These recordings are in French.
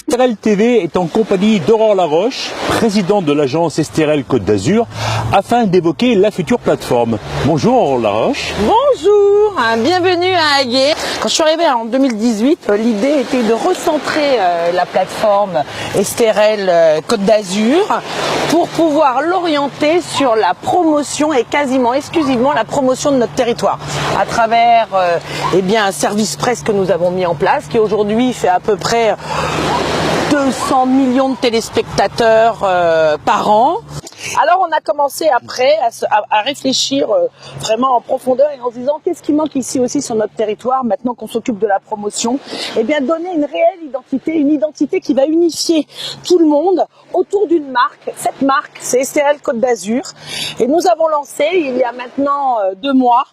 Estérel TV est en compagnie d'Aurore Laroche, présidente de l'agence Estérel Côte d'Azur, afin d'évoquer la future plateforme. Bonjour Aurore Laroche. Bonjour, bienvenue à Aguet. Quand je suis arrivée en 2018, l'idée était de recentrer la plateforme Estérel Côte d'Azur pour pouvoir l'orienter sur la promotion et quasiment exclusivement la promotion de notre territoire à travers un service presse que nous avons mis en place qui aujourd'hui fait à peu près 200 millions de téléspectateurs par an. Alors on a commencé après à réfléchir vraiment en profondeur et en se disant qu'est-ce qui manque ici aussi sur notre territoire maintenant qu'on s'occupe de la promotion. Eh bien donner une réelle identité, une identité qui va unifier tout le monde autour d'une marque. Cette marque c'est Estérel Côte d'Azur et nous avons lancé il y a maintenant 2 mois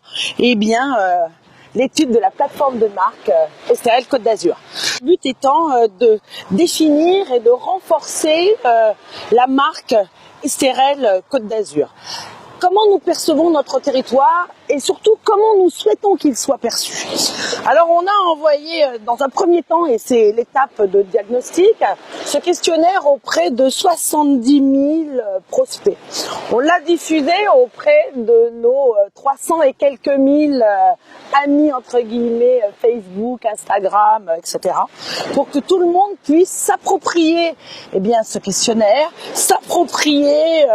l'étude de la plateforme de marque Estérel Côte d'Azur. Le but étant de définir et de renforcer la marque Estérel Côte d'Azur. Comment nous percevons notre territoire et surtout comment nous souhaitons qu'il soit perçu. Alors on a envoyé dans un premier temps, et c'est l'étape de diagnostic, ce questionnaire auprès de 70 000 prospects. On l'a diffusé auprès de nos 300 et quelques mille amis entre guillemets Facebook, Instagram, etc. pour que tout le monde puisse s'approprier ce questionnaire, s'approprier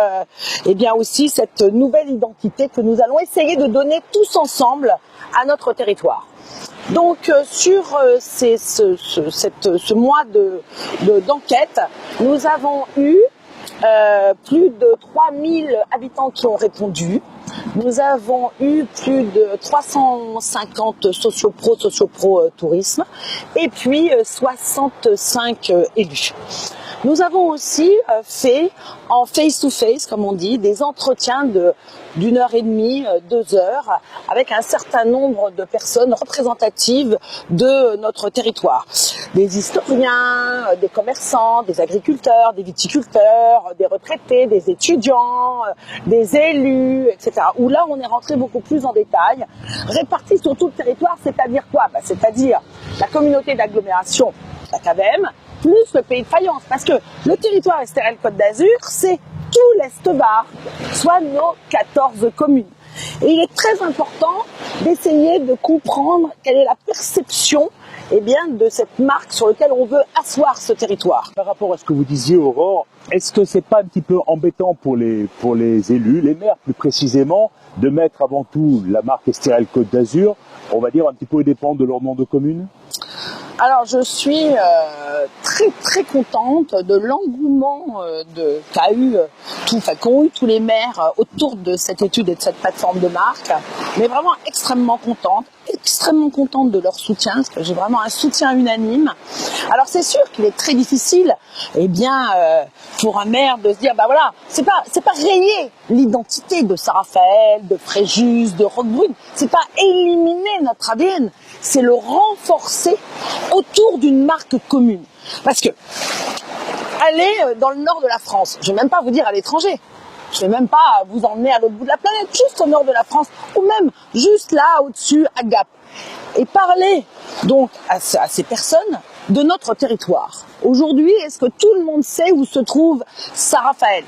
aussi cette nouvelle identité que nous allons essayer de donner tous ensemble à notre territoire. Donc sur ce mois d'enquête, nous avons eu plus de 3000 habitants qui ont répondu. Nous avons eu plus de 350 sociopro tourisme et puis 65 élus. Nous avons aussi fait en face-to-face, comme on dit, des entretiens d'une heure et demie, 2 heures, avec un certain nombre de personnes représentatives de notre territoire. Des historiens, des commerçants, des agriculteurs, des viticulteurs, des retraités, des étudiants, des élus, etc. Où là, on est rentré beaucoup plus en détail, répartis sur tout le territoire, c'est-à-dire quoi ? C'est-à-dire la communauté d'agglomération, la CAVEM, plus le pays de Fayence, parce que le territoire Estérel Côte d'Azur, c'est tout l'Est-Var, soit nos 14 communes. Et il est très important d'essayer de comprendre quelle est la perception de cette marque sur laquelle on veut asseoir ce territoire. Par rapport à ce que vous disiez Aurore, est-ce que c'est pas un petit peu embêtant pour les élus, les maires plus précisément, de mettre avant tout la marque Estérel Côte d'Azur, on va dire un petit peu au dépend de leur nom de commune ? Alors je suis très très contente de l'engouement qu'ont eu tous les maires autour de cette étude et de cette plateforme de marque, mais vraiment extrêmement contente de leur soutien, parce que j'ai vraiment un soutien unanime. Alors c'est sûr qu'il est très difficile, pour un maire de se dire, c'est pas rayer l'identité de Saint-Raphaël, de Fréjus, de Roquebrune, c'est pas éliminer notre ADN, c'est le renforcer autour d'une marque commune. Parce que aller dans le nord de la France, je vais même pas vous dire à l'étranger, je vais même pas vous emmener à l'autre bout de la planète, juste au nord de la France, ou même juste là au-dessus à Gap, et parler donc à ces personnes de notre territoire. Aujourd'hui, est-ce que tout le monde sait où se trouve Saint-Raphaël ?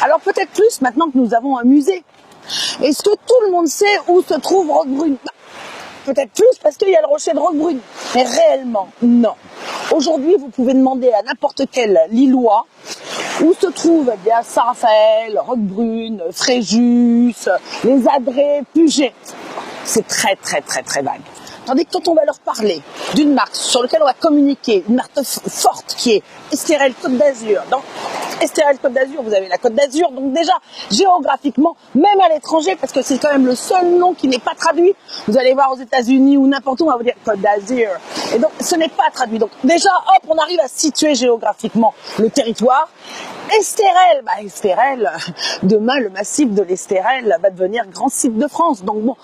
Alors peut-être plus maintenant que nous avons un musée. Est-ce que tout le monde sait où se trouve Roquebrune ? Peut-être plus parce qu'il y a le rocher de Roquebrune. Mais réellement, non. Aujourd'hui, vous pouvez demander à n'importe quel Lillois où se trouve Saint-Raphaël, Roquebrune, Fréjus, les Adrets, Puget. C'est très très très très vague. Tandis que quand on va leur parler d'une marque sur laquelle on va communiquer, une marque forte qui est Estérel Côte d'Azur. Dans Estérel Côte d'Azur, vous avez la Côte d'Azur. Donc déjà, géographiquement, même à l'étranger, parce que c'est quand même le seul nom qui n'est pas traduit. Vous allez voir aux États-Unis ou n'importe où, on va vous dire Côte d'Azur. Et donc, ce n'est pas traduit. Donc déjà, hop, on arrive à situer géographiquement le territoire. Estérel, demain, le massif de l'Estérel va devenir grand site de France. Donc bon,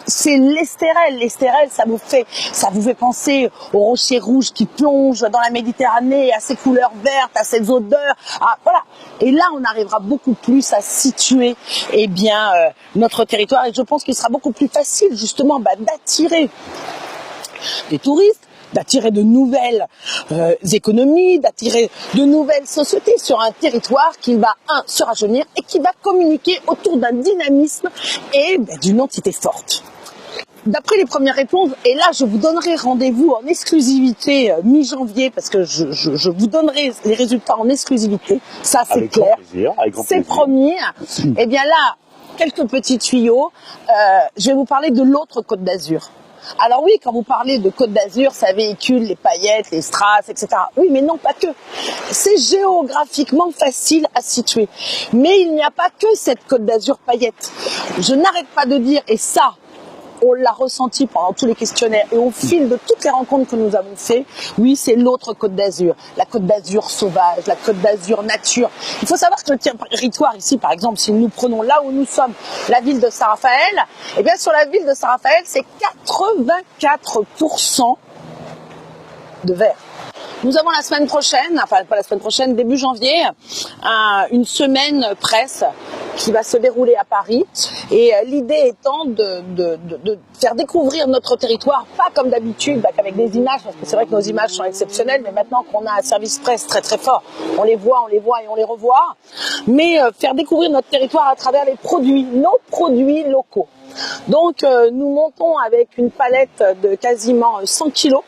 c'est l'Estérel. L'Estérel, ça vous fait penser aux rochers rouges qui plongent dans la Méditerranée, à ces couleurs vertes, à ces odeurs. Voilà. Et là, on arrivera beaucoup plus à situer, notre territoire. Et je pense qu'il sera beaucoup plus facile, justement, d'attirer des touristes, d'attirer de nouvelles économies, d'attirer de nouvelles sociétés sur un territoire qui va, se rajeunir et qui va communiquer autour d'un dynamisme et d'une entité forte. D'après les premières réponses, et là je vous donnerai rendez-vous en exclusivité mi-janvier, parce que je vous donnerai les résultats en exclusivité, ça c'est clair, c'est promis. Et bien là, quelques petits tuyaux, je vais vous parler de l'autre Côte d'Azur. Alors oui, quand vous parlez de Côte d'Azur, ça véhicule les paillettes, les strass, etc. Oui, mais non, pas que. C'est géographiquement facile à situer. Mais il n'y a pas que cette Côte d'Azur paillette. Je n'arrête pas de dire, et ça, on l'a ressenti pendant tous les questionnaires et au fil de toutes les rencontres que nous avons fait, oui, c'est l'autre Côte d'Azur. La Côte d'Azur sauvage, la Côte d'Azur nature. Il faut savoir que le territoire ici, par exemple, si nous prenons là où nous sommes, la ville de Saint-Raphaël, eh bien, sur la ville de Saint-Raphaël, c'est 84% de vert. Nous avons la semaine prochaine, enfin pas la semaine prochaine, début janvier, une semaine presse qui va se dérouler à Paris. Et l'idée étant de faire découvrir notre territoire, pas comme d'habitude, qu'avec des images, parce que c'est vrai que nos images sont exceptionnelles, mais maintenant qu'on a un service presse très très fort, on les voit et on les revoit. Mais faire découvrir notre territoire à travers les produits, nos produits locaux. Donc nous montons avec une palette de quasiment 100 kilos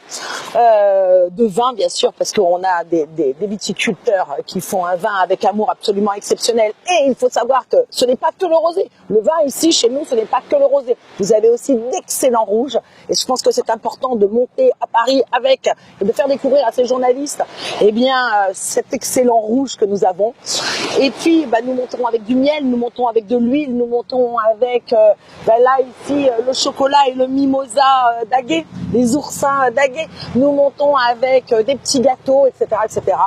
de vin, bien sûr, parce qu'on a des viticulteurs qui font un vin avec amour absolument exceptionnel. Et il faut savoir que ce n'est pas que le rosé. Le vin ici, chez nous, ce n'est pas que le rosé. Vous avez aussi d'excellents rouges. Et je pense que c'est important de monter à Paris avec et de faire découvrir à ces journalistes cet excellent rouge que nous avons. Et puis, nous montons avec du miel, nous montons avec de l'huile, nous montons avec... là ici le chocolat et le mimosa d'Aguet, les oursins d'Aguet. Nous montons avec des petits gâteaux, etc., etc.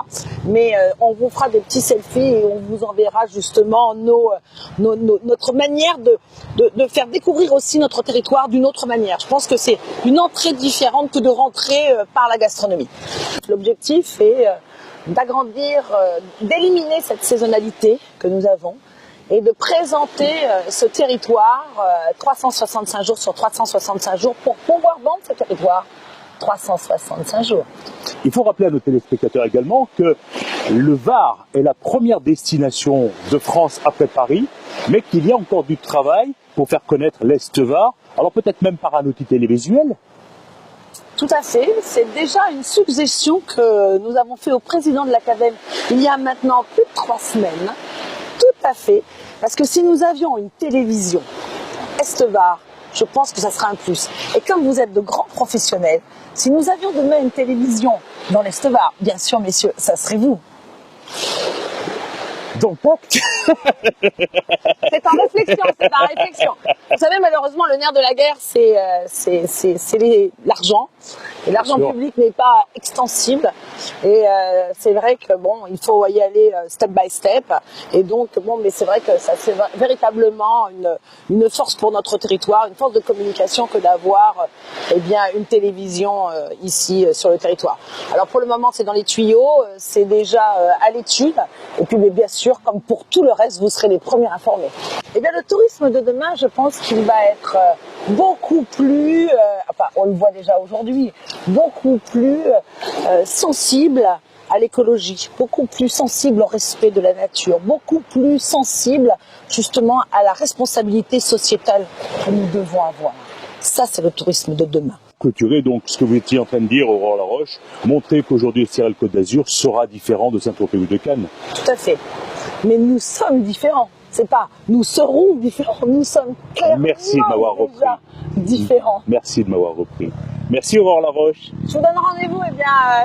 Mais on vous fera des petits selfies et on vous enverra justement notre manière de faire découvrir aussi notre territoire d'une autre manière. Je pense que c'est une entrée différente que de rentrer par la gastronomie. L'objectif est d'agrandir, d'éliminer cette saisonnalité que nous avons, et de présenter ce territoire 365 jours sur 365 jours pour pouvoir vendre ce territoire 365 jours. Il faut rappeler à nos téléspectateurs également que le Var est la première destination de France après Paris, mais qu'il y a encore du travail pour faire connaître l'Est Var, alors peut-être même par un outil télévisuel. Tout à fait, c'est déjà une suggestion que nous avons fait au président de la CAVEM il y a maintenant plus de 3 semaines. Tout à fait, parce que si nous avions une télévision Est-Var, je pense que ça serait un plus. Et comme vous êtes de grands professionnels, si nous avions demain une télévision dans l'Est-Var, bien sûr messieurs, ça serait vous. Donc, c'est en réflexion, c'est en réflexion. Vous savez, malheureusement, le nerf de la guerre, c'est l'argent. Et l'argent public n'est pas extensible. Et c'est vrai que il faut y aller step by step. Et donc, mais c'est vrai que ça c'est véritablement une force pour notre territoire, une force de communication que d'avoir une télévision ici sur le territoire. Alors pour le moment, c'est dans les tuyaux, c'est déjà à l'étude. Et puis, bien sûr, comme pour tout le reste, vous serez les premiers informés. Le tourisme de demain, je pense qu'il va être beaucoup plus, on le voit déjà aujourd'hui, beaucoup plus sensible à l'écologie, beaucoup plus sensible au respect de la nature, beaucoup plus sensible justement à la responsabilité sociétale que nous devons avoir. Ça, c'est le tourisme de demain. Clôturer donc ce que vous étiez en train de dire, Aurore Laroche, montrer qu'aujourd'hui Estérel Côte d'Azur sera différent de Saint-Tropez ou de Cannes. Tout à fait. Mais nous sommes différents. C'est pas nous serons différents, nous sommes clairement Merci de m'avoir repris. Différents. Merci de m'avoir repris. Merci Aurore Laroche. Je vous donne rendez-vous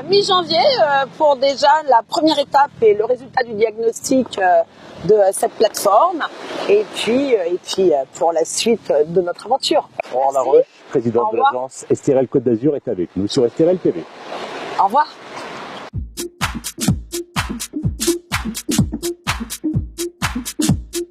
mi-janvier pour déjà la première étape et le résultat du diagnostic de cette plateforme et puis pour la suite de notre aventure. Aurore Laroche, présidente de l'agence Estérel Côte d'Azur, est avec nous sur Estérel TV. Au revoir.